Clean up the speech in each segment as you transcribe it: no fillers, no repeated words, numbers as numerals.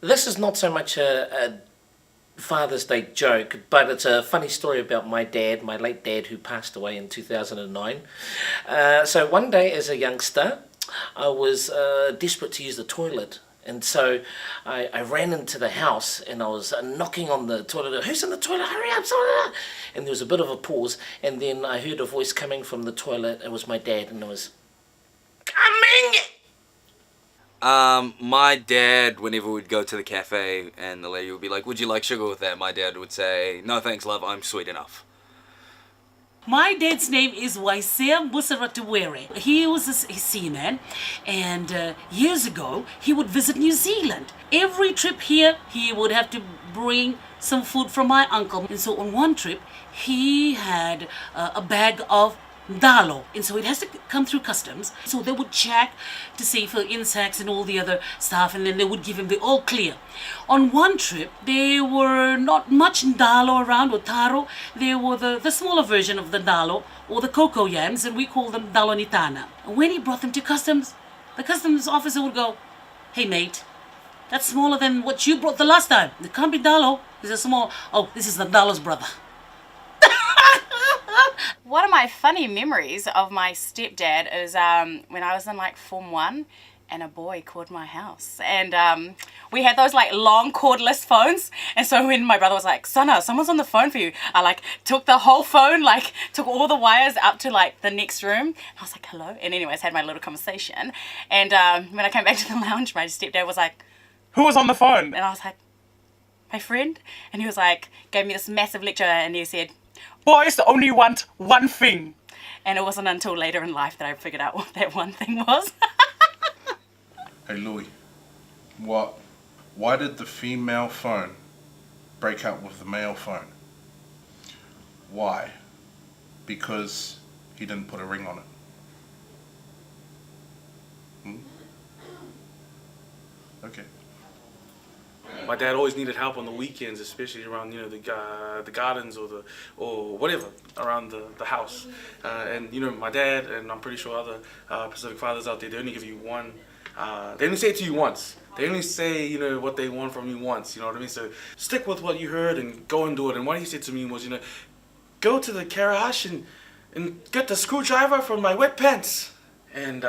This is not so much a Father's Day joke, but it's a funny story about my dad, my late dad, who passed away in 2009. So one day as a youngster, I was desperate to use the toilet. And so I ran into the house and I was knocking on the toilet. Who's in the toilet? Hurry up! And there was a bit of a pause. And then I heard a voice coming from the toilet. It was my dad, and it was, "Coming!" My dad, whenever we'd go to the cafe and the lady would be like, "Would you like sugar with that?" My dad would say, "No thanks, love, I'm sweet enough." My dad's name is Waisea Musaratuwere. He was a seaman, and years ago he would visit New Zealand. Every trip here he would have to bring some food from my uncle. And so on one trip he had a bag of dalo, and so it has to come through customs. So they would check to see for insects and all the other stuff, and then they would give him the all clear. On one trip there were not much dalo around, or taro. There were the smaller version of the dalo, or the cocoa yams, and we call them dalonitana. And when he brought them to customs, the customs officer would go, "Hey mate, that's smaller than what you brought the last time. It can't be dalo. This is small. Oh, this is the dalo's brother." One of my funny memories of my stepdad is when I was in like Form 1 and a boy called my house. And we had those like long cordless phones. And so when my brother was like, "Sana, someone's on the phone for you," I like took the whole phone, like took all the wires up to like the next room. I was like, "Hello." And anyways, had my little conversation. And when I came back to the lounge, my stepdad was like, "Who was on the phone?" And I was like, "My friend." And he was like, gave me this massive lecture, and he said, "Boys only want one thing." And it wasn't until later in life that I figured out what that one thing was. Hey Louis, why did the female phone break up with the male phone? Why? Because he didn't put a ring on it. Okay. My dad always needed help on the weekends, especially around the gardens or whatever around the house. And my dad, and I'm pretty sure other Pacific fathers out there, they only give you one. They only say it to you once. They only say what they want from you once. You know what I mean? So stick with what you heard and go and do it. And what he said to me was, go to the garage and get the screwdriver from my wet pants. And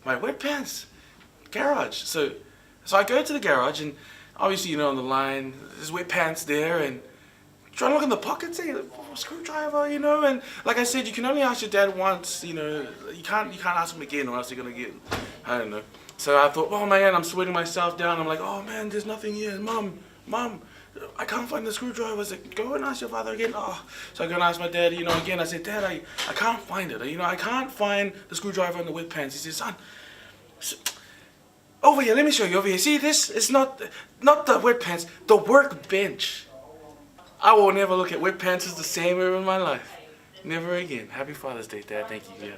my wet pants garage. So I go to the garage, and obviously, on the line, there's wet pants there, and trying to look in the pockets, hey, screwdriver, and like I said, you can only ask your dad once, you can't ask him again, or else you're gonna get, I don't know. So I thought, oh man, I'm sweating myself down. I'm like, oh man, there's nothing here, mom, I can't find the screwdriver. I said, go and ask your father again. Oh, so I go and ask my dad, again. I said, Dad, I can't find it. I can't find the screwdriver in the wet pants. He says, son. Over here, let me show you over here. See this? It's not the wet pants, the workbench. I will never look at wet pants as the same ever in my life. Never again. Happy Father's Day, Dad. Thank you. Yeah.